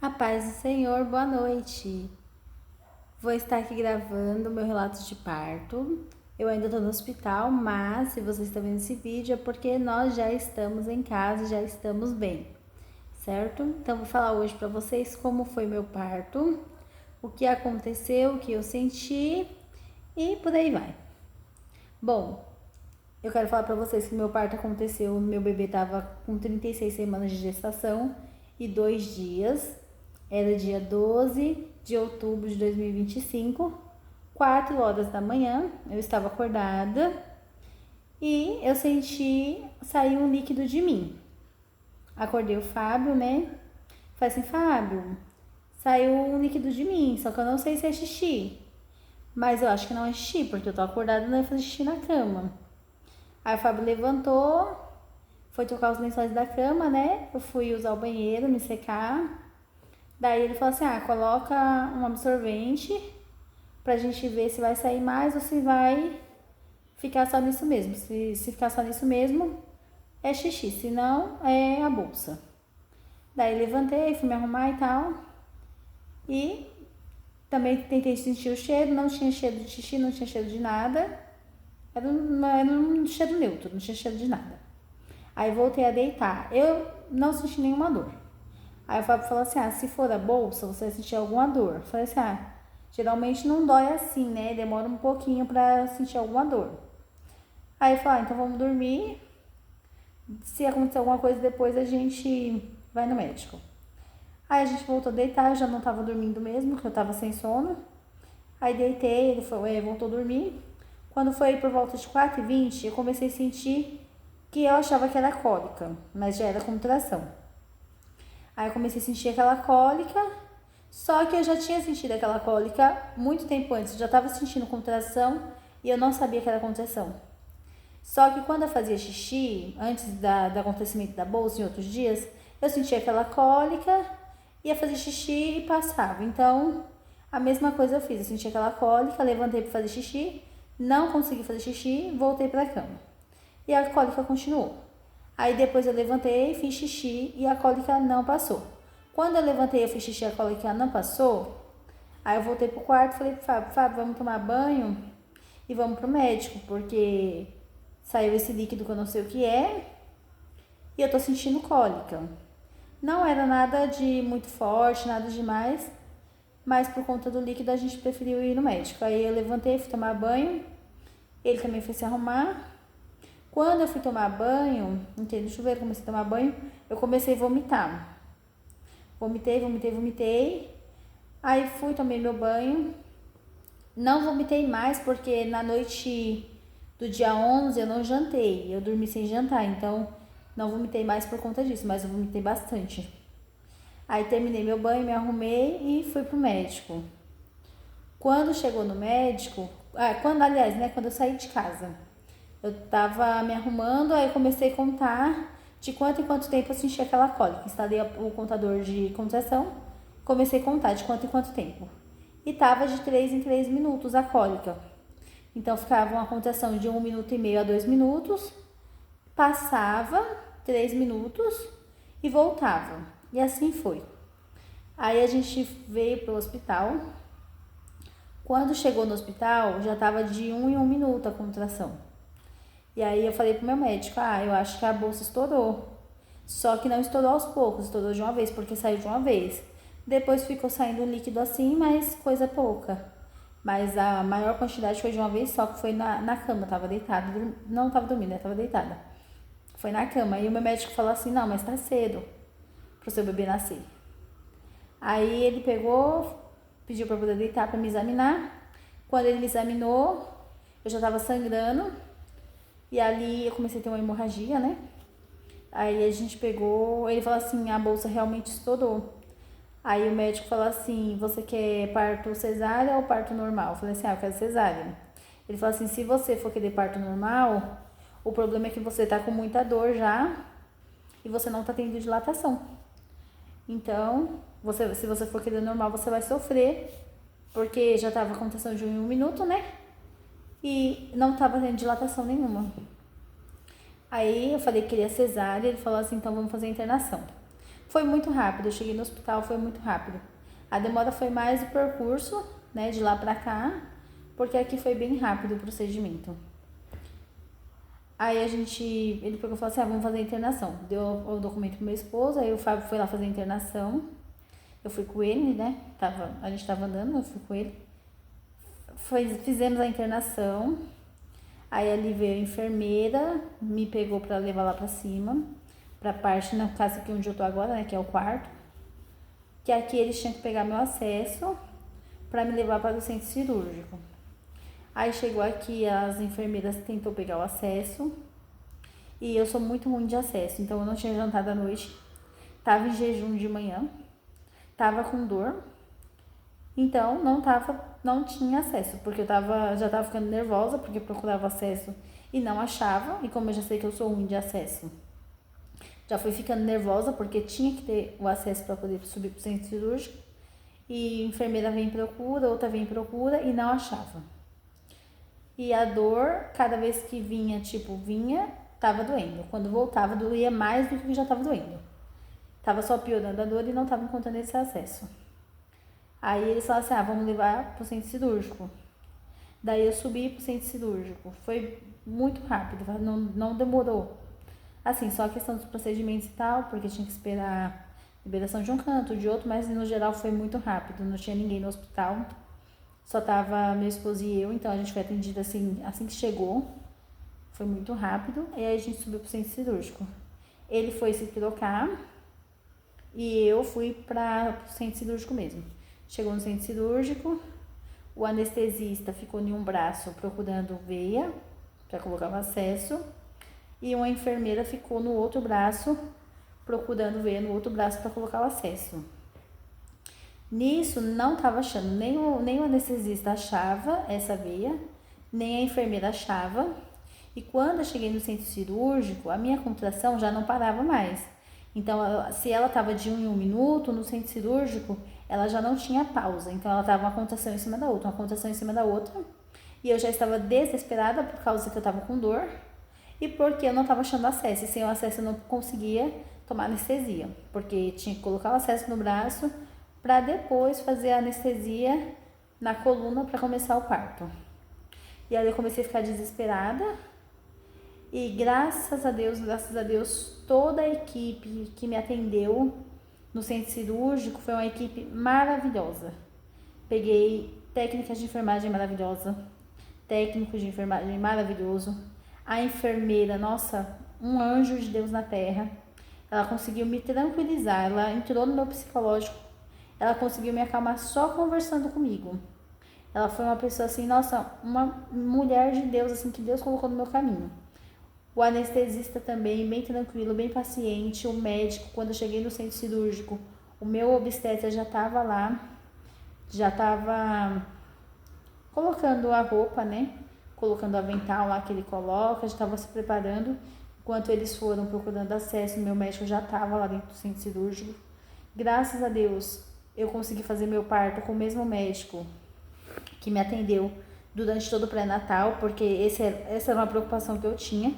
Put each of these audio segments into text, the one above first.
A paz do Senhor, boa noite. Vou estar aqui gravando meu relato de parto. Eu ainda estou no hospital, mas se vocês estão vendo esse vídeo é porque nós já estamos em casa, já estamos bem, certo? Então vou falar hoje para vocês como foi meu parto, o que aconteceu, o que eu senti e por aí vai. Bom, eu quero falar para vocês que meu parto aconteceu, meu bebê estava com 36 semanas de gestação e 2 dias. Era dia 12 de outubro de 2025, 4 horas da manhã, eu estava acordada e eu senti sair um líquido de mim. Acordei o Fábio, né? Falei assim, Fábio, saiu um líquido de mim, só que eu não sei se é xixi. Mas eu acho que não é xixi, porque eu tô acordada e não ia fazer xixi na cama. Aí o Fábio levantou, foi trocar os lençóis da cama, né? Eu fui usar o banheiro, me secar. Daí ele falou assim, coloca um absorvente pra gente ver se vai sair mais ou se vai ficar só nisso mesmo. Se ficar só nisso mesmo, é xixi, se não, é a bolsa. Daí levantei, fui me arrumar e tal. E também tentei sentir o cheiro, não tinha cheiro de xixi, não tinha cheiro de nada. Era um cheiro neutro, não tinha cheiro de nada. Aí voltei a deitar. Eu não senti nenhuma dor. Aí o Fábio falou assim, se for a bolsa, você vai sentir alguma dor. Eu falei assim, geralmente não dói assim, né? Demora um pouquinho pra sentir alguma dor. Aí ele falou, então vamos dormir. Se acontecer alguma coisa depois, a gente vai no médico. Aí a gente voltou a deitar, eu já não tava dormindo mesmo, porque eu tava sem sono. Aí deitei, ele voltou a dormir. Quando foi por volta de 4h20, eu comecei a sentir que eu achava que era cólica, mas já era contração. Aí eu comecei a sentir aquela cólica, só que eu já tinha sentido aquela cólica muito tempo antes, eu já estava sentindo contração e eu não sabia que era contração. Só que quando eu fazia xixi, antes do acontecimento da bolsa, em outros dias, eu sentia aquela cólica, ia fazer xixi e passava. Então, a mesma coisa eu fiz, eu sentia aquela cólica, levantei para fazer xixi, não consegui fazer xixi, voltei para a cama. E a cólica continuou. Aí depois eu levantei, fiz xixi e a cólica não passou. Quando eu levantei e fiz xixi e a cólica não passou, aí eu voltei pro quarto e falei pro Fábio, vamos tomar banho e vamos pro médico, porque saiu esse líquido que eu não sei o que é e eu tô sentindo cólica. Não era nada de muito forte, nada demais, mas por conta do líquido a gente preferiu ir no médico. Aí eu levantei, fui tomar banho, ele também foi se arrumar. Quando eu fui tomar banho, entrei no chuveiro, comecei a tomar banho, eu comecei a vomitar. Vomitei. Aí fui, tomei meu banho. Não vomitei mais porque na noite do dia 11 eu não jantei. Eu dormi sem jantar, então não vomitei mais por conta disso, mas eu vomitei bastante. Aí terminei meu banho, me arrumei e fui pro médico. Quando chegou no médico, quando eu saí de casa, eu tava me arrumando, aí eu comecei a contar de quanto em quanto tempo eu sentia aquela cólica. Instalei o contador de contração, comecei a contar de quanto em quanto tempo. E tava de 3 em 3 minutos a cólica. Então ficava uma contração de 1 minuto e meio a 2 minutos, passava 3 minutos e voltava. E assim foi. Aí a gente veio pro hospital. Quando chegou no hospital, já tava de 1 em 1 minuto a contração. E aí eu falei pro meu médico, eu acho que a bolsa estourou. Só que não estourou aos poucos, estourou de uma vez, porque saiu de uma vez. Depois ficou saindo líquido assim, mas coisa pouca. Mas a maior quantidade foi de uma vez só, que foi na cama, tava deitada. Não tava dormindo, né? Tava deitada. Foi na cama. E o meu médico falou assim, não, mas tá cedo pro seu bebê nascer. Aí ele pegou, pediu pra poder deitar pra me examinar. Quando ele me examinou, eu já tava sangrando. E ali eu comecei a ter uma hemorragia, né? Aí a gente pegou, ele falou assim, a bolsa realmente estourou. Aí o médico falou assim, você quer parto cesárea ou parto normal? Eu falei assim, eu quero cesárea. Ele falou assim, se você for querer parto normal, o problema é que você tá com muita dor já e você não tá tendo dilatação. Então, se você for querer normal, você vai sofrer, porque já tava a contração de 1 minuto, né? E não tava tendo dilatação nenhuma. Aí eu falei que queria cesárea, ele falou assim, então vamos fazer a internação. Foi muito rápido, eu cheguei no hospital, foi muito rápido. A demora foi mais o percurso, né, de lá pra cá, porque aqui foi bem rápido o procedimento. Aí ele pegou e falou assim, vamos fazer a internação. Deu o documento pro meu esposo, aí o Fábio foi lá fazer a internação. Eu fui com ele, né, a gente tava andando, eu fui com ele. Fizemos a internação, aí ali veio a enfermeira, me pegou pra levar lá pra cima, pra parte, na casa aqui onde eu tô agora, né, que é o quarto. Que aqui eles tinham que pegar meu acesso pra me levar para o centro cirúrgico. Aí chegou aqui, as enfermeiras tentou pegar o acesso e eu sou muito ruim de acesso, então eu não tinha jantado à noite, tava em jejum de manhã, tava com dor, então não tinha acesso, porque já tava ficando nervosa, porque procurava acesso e não achava, e como eu já sei que eu sou ruim de acesso, já fui ficando nervosa, porque tinha que ter o acesso para poder subir pro centro cirúrgico, e enfermeira vem em procura, outra vem em procura e não achava. E a dor, cada vez que vinha, tava doendo. Quando voltava, doía mais do que já tava doendo. Tava só piorando a dor e não tava encontrando esse acesso. Aí eles falaram assim, vamos levar pro centro cirúrgico. Daí eu subi pro centro cirúrgico. Foi muito rápido, não demorou. Assim, só a questão dos procedimentos e tal, porque tinha que esperar liberação de um canto, de outro, mas no geral foi muito rápido. Não tinha ninguém no hospital. Só tava meu esposo e eu, então a gente foi atendido assim que chegou. Foi muito rápido. E aí a gente subiu pro centro cirúrgico. Ele foi se trocar e eu fui pro centro cirúrgico mesmo. Chegou no centro cirúrgico, o anestesista ficou em um braço procurando veia para colocar o acesso e uma enfermeira ficou no outro braço procurando veia no outro braço para colocar o acesso. Nisso, não estava achando, nem o anestesista achava essa veia, nem a enfermeira achava. E quando eu cheguei no centro cirúrgico, a minha contração já não parava mais. Então, se ela estava de 1 em 1 minuto, no centro cirúrgico, ela já não tinha pausa. Então, ela estava uma contração em cima da outra, uma contração em cima da outra. E eu já estava desesperada por causa que eu estava com dor e porque eu não estava achando acesso. E sem o acesso eu não conseguia tomar anestesia, porque tinha que colocar o acesso no braço para depois fazer a anestesia na coluna para começar o parto. E aí eu comecei a ficar desesperada e graças a Deus, toda a equipe que me atendeu no centro cirúrgico foi uma equipe maravilhosa. Peguei técnicas de enfermagem maravilhosa, técnico de enfermagem maravilhoso, a enfermeira, nossa, um anjo de Deus na terra. Ela conseguiu me tranquilizar, ela entrou no meu psicológico, ela conseguiu me acalmar só conversando comigo. Ela foi uma pessoa assim, nossa, uma mulher de Deus, assim, que Deus colocou no meu caminho. O anestesista também, bem tranquilo, bem paciente. O médico, quando eu cheguei no centro cirúrgico, o meu obstetra já estava lá, já estava colocando a roupa, né? Colocando o avental lá que ele coloca, já estava se preparando. Enquanto eles foram procurando acesso, meu médico já estava lá dentro do centro cirúrgico. Graças a Deus, eu consegui fazer meu parto com o mesmo médico que me atendeu durante todo o pré-natal, porque essa era uma preocupação que eu tinha,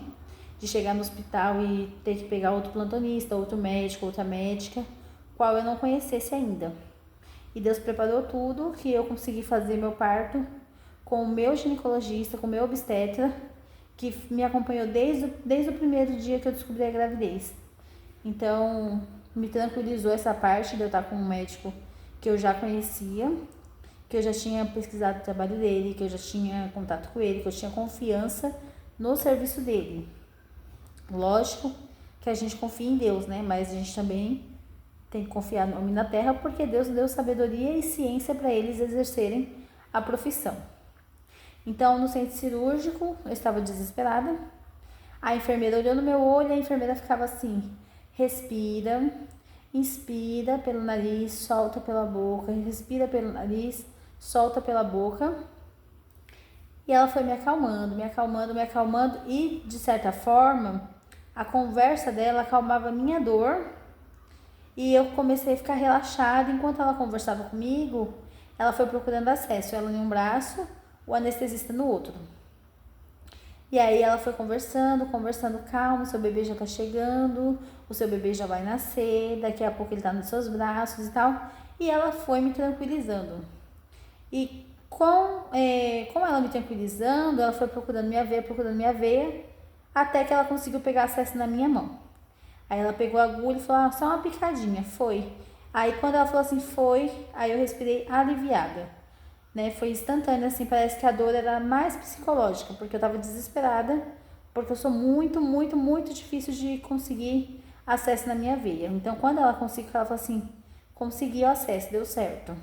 de chegar no hospital e ter que pegar outro plantonista, outro médico, outra médica, qual eu não conhecesse ainda. E Deus preparou tudo, que eu consegui fazer meu parto com o meu ginecologista, com o meu obstetra, que me acompanhou desde o primeiro dia que eu descobri a gravidez. Então, me tranquilizou essa parte de eu estar com um médico que eu já conhecia, que eu já tinha pesquisado o trabalho dele, que eu já tinha contato com ele, que eu tinha confiança no serviço dele. Lógico que a gente confia em Deus, né? Mas a gente também tem que confiar no homem na terra, porque Deus deu sabedoria e ciência para eles exercerem a profissão. Então, no centro cirúrgico, eu estava desesperada. A enfermeira olhou no meu olho e a enfermeira ficava assim: respira, inspira pelo nariz, solta pela boca, respira pelo nariz, solta pela boca. E ela foi me acalmando, me acalmando, me acalmando e, de certa forma, a conversa dela acalmava a minha dor e eu comecei a ficar relaxada. Enquanto ela conversava comigo, ela foi procurando acesso, ela em um braço, o anestesista no outro. E aí ela foi conversando, conversando, calma, seu bebê já tá chegando, o seu bebê já vai nascer, daqui a pouco ele tá nos seus braços e tal. E ela foi me tranquilizando. E com ela me tranquilizando, ela foi procurando minha veia, até que ela conseguiu pegar acesso na minha mão. Aí ela pegou a agulha e falou, só uma picadinha, foi. Aí quando ela falou assim, foi, aí eu respirei aliviada, né? Foi instantâneo, assim, parece que a dor era mais psicológica, porque eu tava desesperada, porque eu sou muito, muito, muito difícil de conseguir acesso na minha veia. Então quando ela conseguiu, ela falou assim, consegui o acesso, deu certo.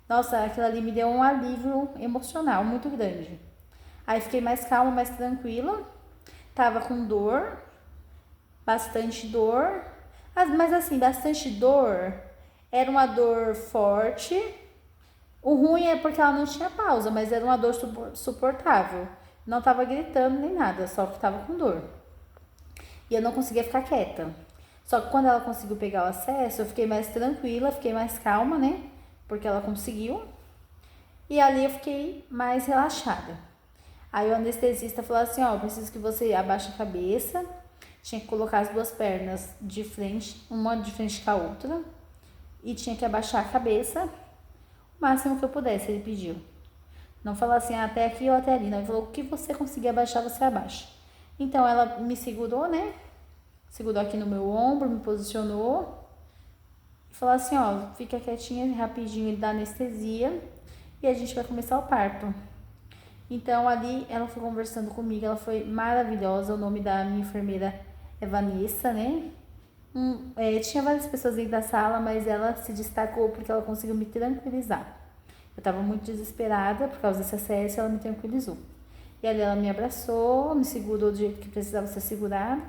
Nossa, aquilo ali me deu um alívio emocional muito grande. Aí fiquei mais calma, mais tranquila, tava com dor, bastante dor, mas assim, bastante dor, era uma dor forte. O ruim é porque ela não tinha pausa, mas era uma dor suportável. Não tava gritando nem nada, só que tava com dor. E eu não conseguia ficar quieta. Só que quando ela conseguiu pegar o acesso, eu fiquei mais tranquila, fiquei mais calma, né? Porque ela conseguiu. E ali eu fiquei mais relaxada. Aí o anestesista falou assim, ó, preciso que você abaixe a cabeça. Tinha que colocar as duas pernas de frente, uma de frente com a outra. E tinha que abaixar a cabeça o máximo que eu pudesse, ele pediu. Não falou assim, até aqui ou até ali. Não, ele falou, o que você conseguir abaixar, você abaixa. Então ela me segurou, né? Segurou aqui no meu ombro, me posicionou. E falou assim, ó, fica quietinha, rapidinho, ele dá anestesia. E a gente vai começar o parto. Então ali ela foi conversando comigo, ela foi maravilhosa. O nome da minha enfermeira é Vanessa, né? Tinha várias pessoas dentro da sala, mas ela se destacou porque ela conseguiu me tranquilizar. Eu tava muito desesperada por causa desse acesso, ela me tranquilizou. E ali ela me abraçou, me segurou do jeito que precisava ser segurada.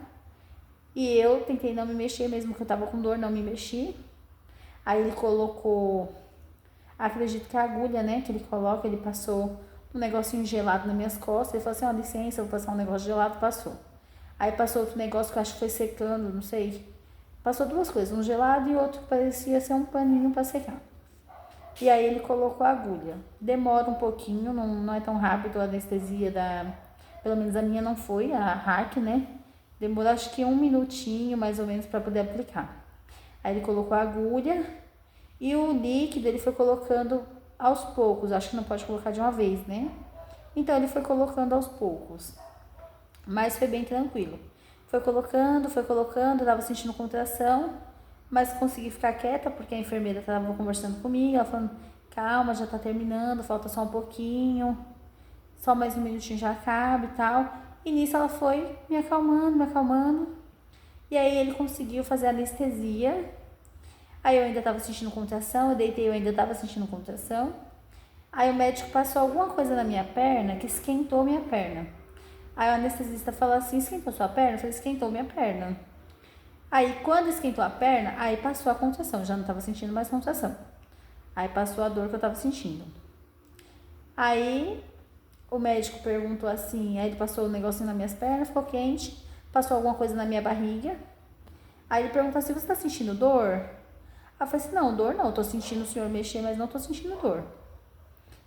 E eu tentei não me mexer, mesmo que eu tava com dor, não me mexi. Aí ele colocou, acredito que a agulha, né, que ele coloca, ele passou um negocinho gelado nas minhas costas. Ele falou assim, ó, licença, eu vou passar um negócio gelado, passou. Aí passou outro negócio que eu acho que foi secando, não sei. Passou duas coisas, um gelado e outro que parecia ser um paninho para secar. E aí ele colocou a agulha. Demora um pouquinho, não é tão rápido a anestesia pelo menos a minha não foi, a hack, né? Demorou acho que 1 minutinho mais ou menos para poder aplicar. Aí ele colocou a agulha e o líquido ele foi colocando aos poucos. Acho que não pode colocar de uma vez, né? Então ele foi colocando aos poucos. Mas foi bem tranquilo. Foi colocando, eu tava sentindo contração, mas consegui ficar quieta porque a enfermeira estava conversando comigo, ela falando, calma, já tá terminando, falta só um pouquinho, só mais 1 minutinho já acaba e tal. E nisso ela foi me acalmando, me acalmando. E aí ele conseguiu fazer a anestesia. Aí eu ainda tava sentindo contração, eu deitei, eu ainda tava sentindo contração. Aí o médico passou alguma coisa na minha perna que esquentou minha perna. Aí o anestesista falou assim, esquentou sua perna? Eu falei, esquentou minha perna. Aí quando esquentou a perna, aí passou a contração, já não tava sentindo mais contração. Aí passou a dor que eu tava sentindo. Aí o médico perguntou assim, aí ele passou o negocinho nas minhas pernas, ficou quente, passou alguma coisa na minha barriga. Aí ele perguntou assim, você tá sentindo dor? Aí eu falei assim, não, dor não, eu tô sentindo o senhor mexer, mas não tô sentindo dor.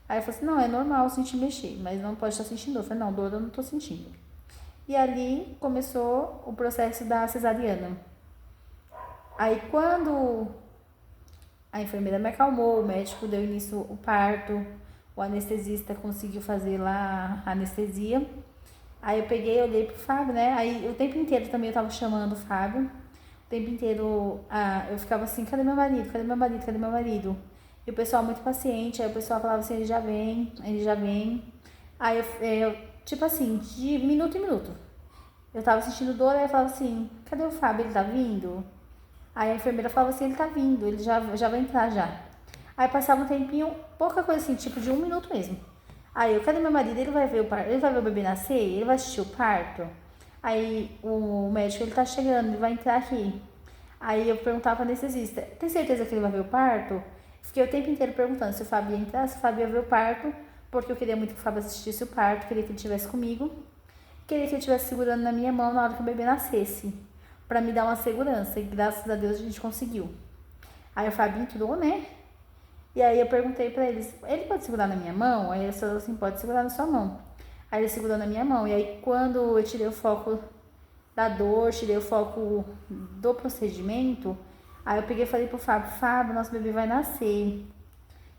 Aí eu falei assim, não, é normal sentir mexer, mas não pode estar sentindo dor. Eu falei, não, dor eu não tô sentindo. E ali começou o processo da cesariana. Aí quando a enfermeira me acalmou, o médico deu início ao parto, o anestesista conseguiu fazer lá a anestesia. Aí eu peguei, olhei pro Fábio, né? Aí o tempo inteiro também eu tava chamando o Fábio. O tempo inteiro eu ficava assim, cadê meu marido? Cadê meu marido? Cadê meu marido? E o pessoal muito paciente, aí o pessoal falava assim, ele já vem, ele já vem. Aí eu tipo assim, de minuto em minuto. Eu tava sentindo dor, aí eu falava assim, cadê o Fábio? Ele tá vindo? Aí a enfermeira falava assim, ele tá vindo, ele já vai entrar já. Aí passava um tempinho, pouca coisa assim, tipo de 1 minuto mesmo. Aí eu, cadê meu marido? Ele vai ver o parto, ele vai ver o bebê nascer, ele vai assistir o parto. Aí o médico, ele tá chegando, ele vai entrar aqui. Aí eu perguntava pra anestesista, tem certeza que ele vai ver o parto? Fiquei o tempo inteiro perguntando se o Fábio ia entrar, se o Fábio ia ver o parto, porque eu queria muito que o Fábio assistisse o parto, queria que ele estivesse comigo, queria que ele estivesse segurando na minha mão na hora que o bebê nascesse, pra me dar uma segurança, e graças a Deus a gente conseguiu. Aí o Fábio entrou, né? E aí eu perguntei pra eles, ele pode segurar na minha mão? Aí eles falaram assim, pode segurar na sua mão. Aí ele segurou na minha mão. E aí quando eu tirei o foco da dor, tirei o foco do procedimento, aí eu peguei e falei pro Fábio, nosso bebê vai nascer.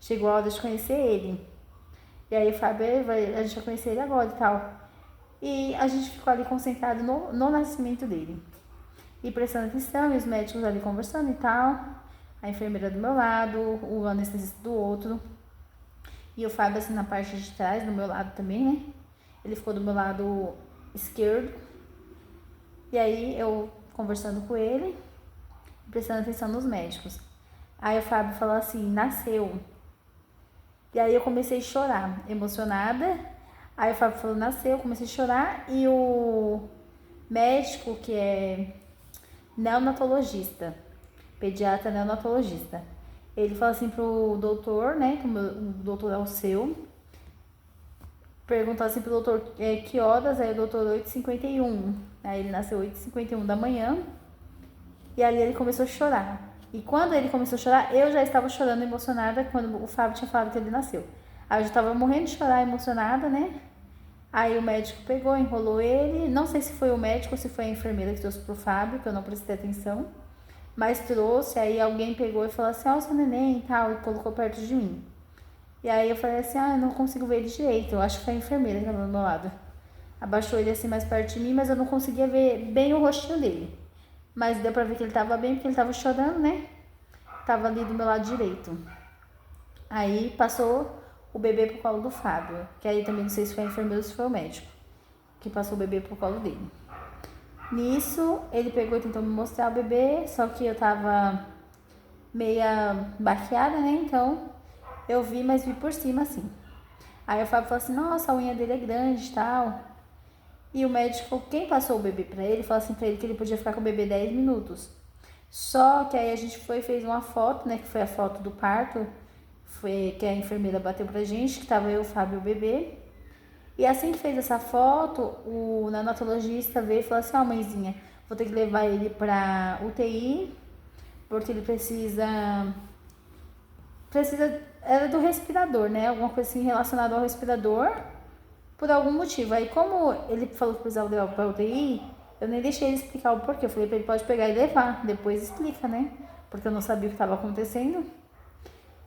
Chegou a hora de conhecer ele. E aí o Fábio, a gente vai conhecer ele agora e tal. E a gente ficou ali concentrado no nascimento dele. E prestando atenção, e os médicos ali conversando e tal. A enfermeira do meu lado, o anestesista do outro. E o Fábio assim na parte de trás, do meu lado também, né? Ele ficou do meu lado esquerdo. E aí eu conversando com ele, prestando atenção nos médicos. Aí o Fábio falou assim, nasceu. E aí eu comecei a chorar, emocionada. Aí o Fábio falou, nasceu, eu comecei a chorar. E o médico, que é neonatologista, pediatra neonatologista, ele falou assim pro doutor, né, que o doutor é o seu, perguntou assim pro doutor que horas, aí o doutor 8h51, aí ele nasceu 8h51 da manhã, e ali ele começou a chorar. E quando ele começou a chorar, eu já estava chorando emocionada quando o Fábio tinha falado que ele nasceu. Aí eu já estava morrendo de chorar emocionada, né? Aí o médico pegou, enrolou ele, não sei se foi o médico ou se foi a enfermeira que trouxe pro Fábio, que eu não prestei atenção, mas trouxe, aí alguém pegou e falou assim, ó, seu neném e tal, e colocou perto de mim. E aí eu falei assim, eu não consigo ver ele direito, eu acho que foi a enfermeira que estava do meu lado. Abaixou ele assim mais perto de mim, mas eu não conseguia ver bem o rostinho dele. Mas deu pra ver que ele tava bem, porque ele tava chorando, né? Tava ali do meu lado direito. Aí passou o bebê pro colo do Fábio, que aí também não sei se foi a enfermeira ou se foi o médico, que passou o bebê pro colo dele. Nisso, ele pegou e tentou me mostrar o bebê, só que eu tava meia baqueada, né? Então, eu vi, mas vi por cima, assim. Aí o Fábio falou assim, nossa, a unha dele é grande e tal. E o médico, quem passou o bebê pra ele, falou assim pra ele que ele podia ficar com o bebê 10 minutos. Só que aí a gente foi e fez uma foto, né? Que foi a foto do parto, foi que a enfermeira bateu pra gente, que tava eu, o Fábio e o bebê. E assim que fez essa foto, o neonatologista veio e falou assim, ó, mãezinha, vou ter que levar ele pra UTI, porque ele era do respirador, né? Alguma coisa assim relacionada ao respirador, por algum motivo. Aí como ele falou que precisava levar pra UTI, eu nem deixei ele explicar o porquê. Eu falei pra ele, pode pegar e levar, depois explica, né? Porque eu não sabia o que estava acontecendo.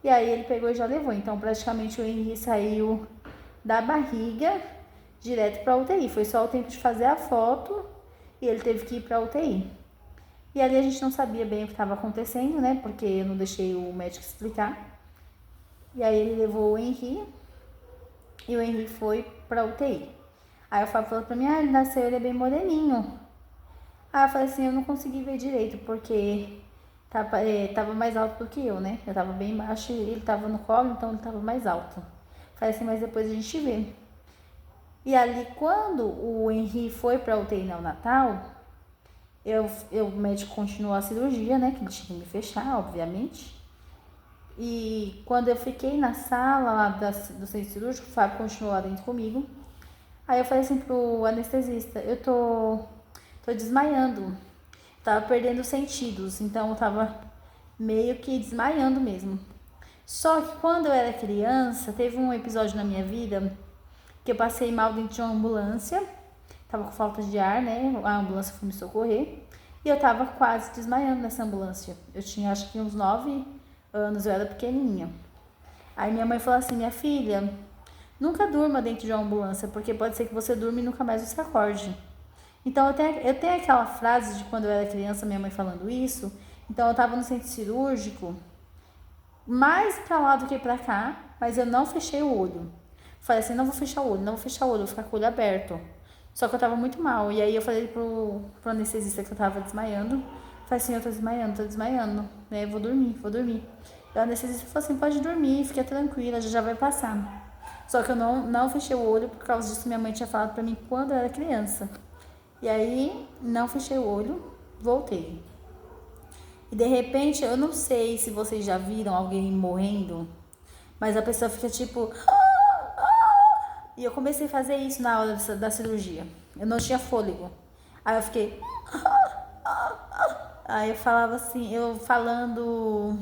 E aí ele pegou e já levou. Então praticamente o Henry saiu da barriga direto pra UTI. Foi só o tempo de fazer a foto e ele teve que ir pra UTI. E ali a gente não sabia bem o que estava acontecendo, né? Porque eu não deixei o médico explicar. E aí ele levou o Henry e o Henry foi pra UTI. Aí o Fábio falou pra mim, ele nasceu, ele é bem moreninho. Aí eu falei assim, eu não consegui ver direito, porque tava mais alto do que eu, né? Eu tava bem baixo e ele tava no colo, então ele tava mais alto. Falei assim, mas depois a gente vê. E ali, quando o Henry foi pra UTI neonatal, o médico continuou a cirurgia, né? Que ele tinha que me fechar, obviamente. E quando eu fiquei na sala lá do centro cirúrgico, o Fábio continuou lá dentro comigo. Aí eu falei assim pro anestesista, eu tô desmaiando. Tava perdendo os sentidos, então eu tava meio que desmaiando mesmo. Só que quando eu era criança, teve um episódio na minha vida que eu passei mal dentro de uma ambulância. Tava com falta de ar, né? A ambulância foi me socorrer. E eu tava quase desmaiando nessa ambulância. Eu tinha acho que uns 9 anos, eu era pequenininha. Aí minha mãe falou assim, minha filha, nunca durma dentro de uma ambulância, porque pode ser que você durma e nunca mais você acorde. Então eu tenho aquela frase de quando eu era criança, minha mãe falando isso. Então eu tava no centro cirúrgico, mais pra lá do que pra cá, mas eu não fechei o olho. Falei assim, não vou fechar o olho, não vou fechar o olho, vou ficar com o olho aberto. Só que eu tava muito mal. E aí eu falei pro anestesista que eu tava desmaiando. Falei assim, eu tô desmaiando, né? Vou dormir. E o anestesista falou assim, pode dormir, fica tranquila, já vai passar. Só que eu não fechei o olho, por causa disso minha mãe tinha falado pra mim quando eu era criança. E aí, não fechei o olho, voltei. E de repente, eu não sei se vocês já viram alguém morrendo, mas a pessoa fica tipo... E eu comecei a fazer isso na hora da cirurgia. Eu não tinha fôlego. Aí eu fiquei... Aí eu falava assim, eu falando...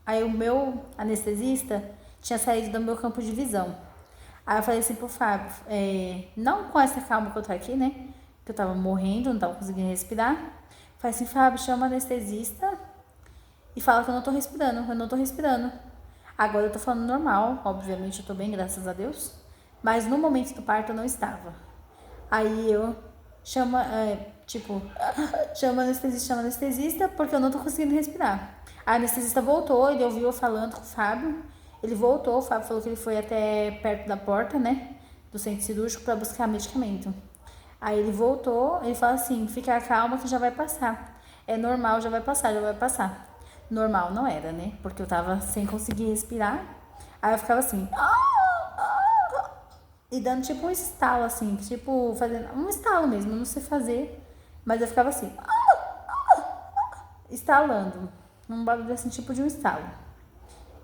Aí o meu anestesista tinha saído do meu campo de visão. Aí eu falei assim pro Fábio, não com essa calma que eu tô aqui, né? Que eu tava morrendo, não tava conseguindo respirar. Falei assim, Fábio, chama o anestesista e fala que eu não tô respirando, eu não tô respirando. Agora eu tô falando normal, obviamente eu tô bem, graças a Deus. Mas no momento do parto eu não estava. Aí eu chama, chama anestesista, porque eu não tô conseguindo respirar. A anestesista voltou, ele ouviu eu falando com o Fábio. Ele voltou, o Fábio falou que ele foi até perto da porta, né, do centro cirúrgico para buscar medicamento. Aí ele voltou, ele falou assim, fica calma que já vai passar. É normal, já vai passar, já vai passar. Normal não era, né, porque eu tava sem conseguir respirar. Aí eu ficava assim, e dando tipo um estalo assim, tipo fazendo um estalo mesmo, eu não sei fazer, mas eu ficava assim, estalando, um barulho assim, tipo de um estalo.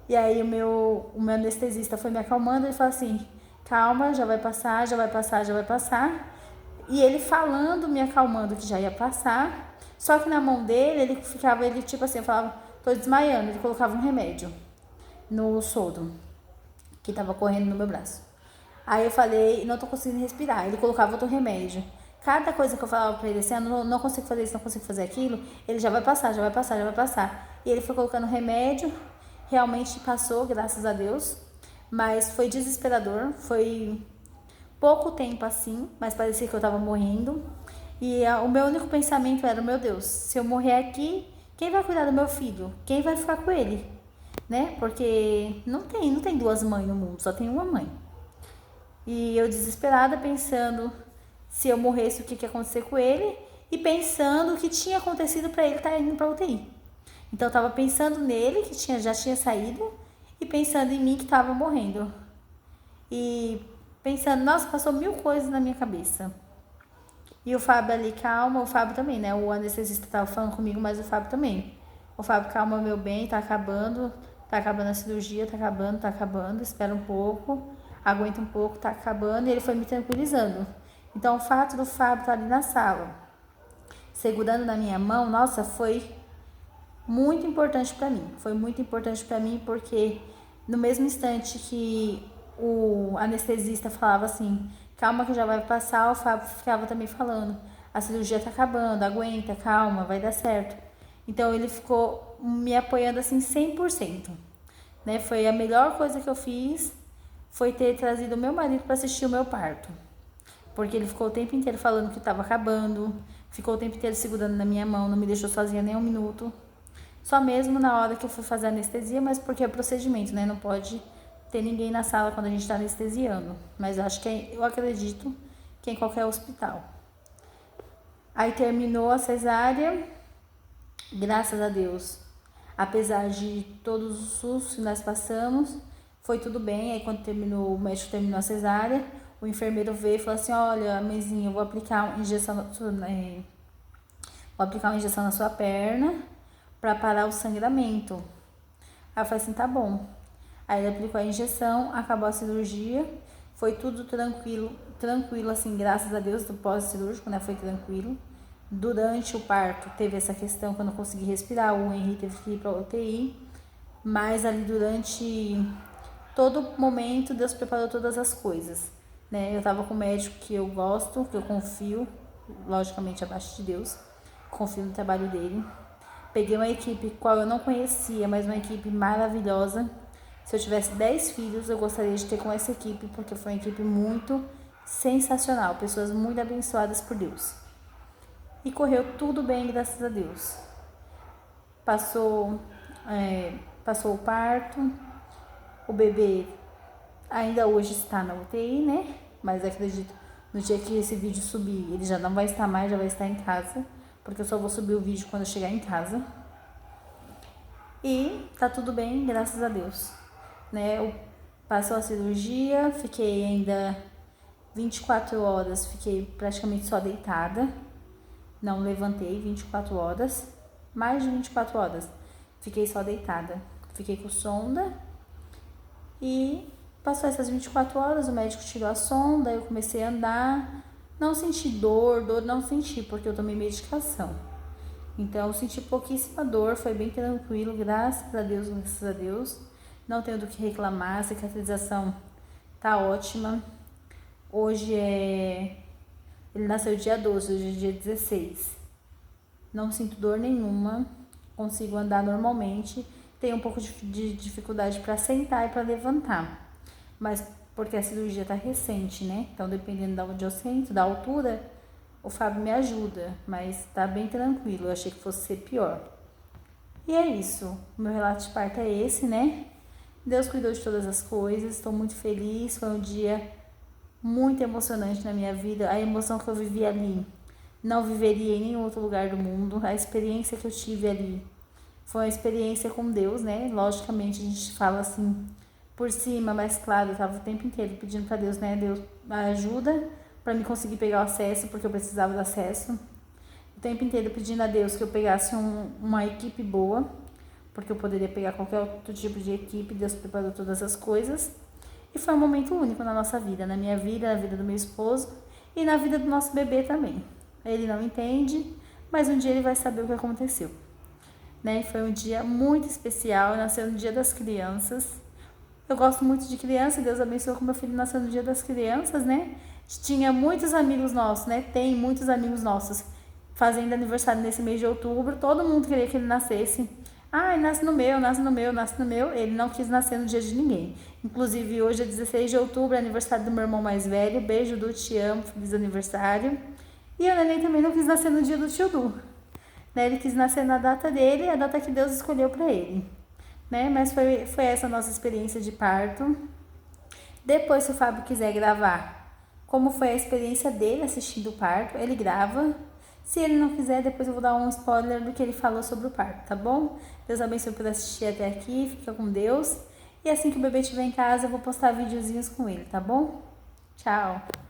E aí o meu anestesista foi me acalmando, ele falou assim, calma, já vai passar, já vai passar, já vai passar. E ele falando, me acalmando que já ia passar. Só que na mão dele, ele tipo assim, eu falava, tô desmaiando, ele colocava um remédio no soro que tava correndo no meu braço. Aí eu falei, não tô conseguindo respirar. Ele colocava outro remédio. Cada coisa que eu falava pra ele assim, não consigo fazer isso, não consigo fazer aquilo, ele já vai passar, já vai passar, já vai passar. E ele foi colocando remédio, realmente passou, graças a Deus. Mas foi desesperador, foi pouco tempo assim, mas parecia que eu tava morrendo. E o meu único pensamento era, meu Deus, se eu morrer aqui, quem vai cuidar do meu filho? Quem vai ficar com ele? Né? Porque não tem duas mães no mundo, só tem uma mãe. E eu desesperada pensando se eu morresse o que ia acontecer com ele e pensando o que tinha acontecido para ele estar indo para UTI. Então eu tava pensando nele que já tinha saído e pensando em mim que tava morrendo. E pensando, nossa, passou mil coisas na minha cabeça. E o Fábio ali, calma, o Fábio também, né? O anestesista tava falando comigo, mas o Fábio também. O Fábio, calma, meu bem, tá acabando a cirurgia, tá acabando, espera um pouco, aguenta um pouco, tá acabando, e ele foi me tranquilizando. Então, o fato do Fábio estar ali na sala, segurando na minha mão, nossa, foi muito importante para mim. Foi muito importante para mim porque no mesmo instante que o anestesista falava assim, calma que já vai passar, o Fábio ficava também falando, a cirurgia tá acabando, aguenta, calma, vai dar certo. Então ele ficou me apoiando assim 100%, né? Foi a melhor coisa que eu fiz, foi ter trazido o meu marido para assistir o meu parto. Porque ele ficou o tempo inteiro falando que estava acabando, ficou o tempo inteiro segurando na minha mão, não me deixou sozinha nem um minuto. Só mesmo na hora que eu fui fazer anestesia, mas porque é procedimento, né? Não pode ter ninguém na sala quando a gente está anestesiando. Mas eu acredito que em qualquer hospital. Aí terminou a cesárea, graças a Deus. Apesar de todos os sustos que nós passamos, foi tudo bem. Aí quando o médico terminou a cesárea, o enfermeiro veio e falou assim, olha, mãezinha, eu vou aplicar uma injeção na sua perna para parar o sangramento. Aí eu falei assim, tá bom. Aí ele aplicou a injeção, acabou a cirurgia, foi tudo tranquilo assim, graças a Deus, do pós-cirúrgico, né, foi tranquilo. Durante o parto teve essa questão que eu não consegui respirar, o Henrique teve que ir para UTI, mas ali durante todo momento Deus preparou todas as coisas, né? Eu tava com um médico que eu gosto, que eu confio, logicamente abaixo de Deus, confio no trabalho dele. Peguei uma equipe qual eu não conhecia, mas uma equipe maravilhosa. Se eu tivesse 10 filhos, eu gostaria de ter com essa equipe, porque foi uma equipe muito sensacional, pessoas muito abençoadas por Deus. E correu tudo bem, graças a Deus. Passou o parto, o bebê ainda hoje está na UTI, né? Mas acredito, no dia que esse vídeo subir, ele já não vai estar mais, já vai estar em casa, porque eu só vou subir o vídeo quando eu chegar em casa. E tá tudo bem, graças a Deus. Né? Passou a cirurgia, fiquei ainda 24 horas, fiquei praticamente só deitada. Não levantei 24 horas, mais de 24 horas. Fiquei só deitada. Fiquei com sonda e passou essas 24 horas, o médico tirou a sonda, eu comecei a andar. Não senti dor não senti, porque eu tomei medicação. Então eu senti pouquíssima dor, foi bem tranquilo, graças a Deus, graças a Deus. Não tenho do que reclamar, a cicatrização tá ótima. Hoje ele nasceu dia 12, hoje é dia 16. Não sinto dor nenhuma, consigo andar normalmente. Tenho um pouco de dificuldade para sentar e para levantar, mas porque a cirurgia tá recente, né? Então, dependendo de onde eu sento, da altura, o Fábio me ajuda, mas tá bem tranquilo. Eu achei que fosse ser pior. E é isso. O meu relato de parto é esse, né? Deus cuidou de todas as coisas. Estou muito feliz. Foi um dia muito emocionante na minha vida. A emoção que eu vivi ali não viveria em nenhum outro lugar do mundo. A experiência que eu tive ali foi uma experiência com Deus, né? Logicamente a gente fala assim por cima, mas claro, eu tava o tempo inteiro pedindo para Deus, né? Deus ajuda para me conseguir pegar o acesso, porque eu precisava do acesso. O tempo inteiro pedindo a Deus que eu pegasse uma equipe boa, porque eu poderia pegar qualquer outro tipo de equipe. Deus preparou todas as coisas. E foi um momento único na nossa vida, na minha vida, na vida do meu esposo e na vida do nosso bebê também. Ele não entende, mas um dia ele vai saber o que aconteceu. Né? Foi um dia muito especial, nasceu no Dia das Crianças. Eu gosto muito de criança, Deus abençoou que meu filho nasceu no Dia das Crianças, né? Tinha muitos amigos nossos, né? Tem muitos amigos nossos fazendo aniversário nesse mês de outubro. Todo mundo queria que ele nascesse. Ai, nasce no meu, nasce no meu, nasce no meu. Ele não quis nascer no dia de ninguém. Inclusive, hoje é 16 de outubro, é aniversário do meu irmão mais velho. Beijo, Du, te amo, feliz aniversário. E o neném também não quis nascer no dia do tio Du. Né? Ele quis nascer na data dele, a data que Deus escolheu para ele. Né? Mas foi essa a nossa experiência de parto. Depois, se o Fábio quiser gravar como foi a experiência dele assistindo o parto, ele grava. Se ele não quiser, depois eu vou dar um spoiler do que ele falou sobre o parto, tá bom? Deus abençoe por assistir até aqui, fica com Deus. E assim que o bebê estiver em casa, eu vou postar videozinhos com ele, tá bom? Tchau!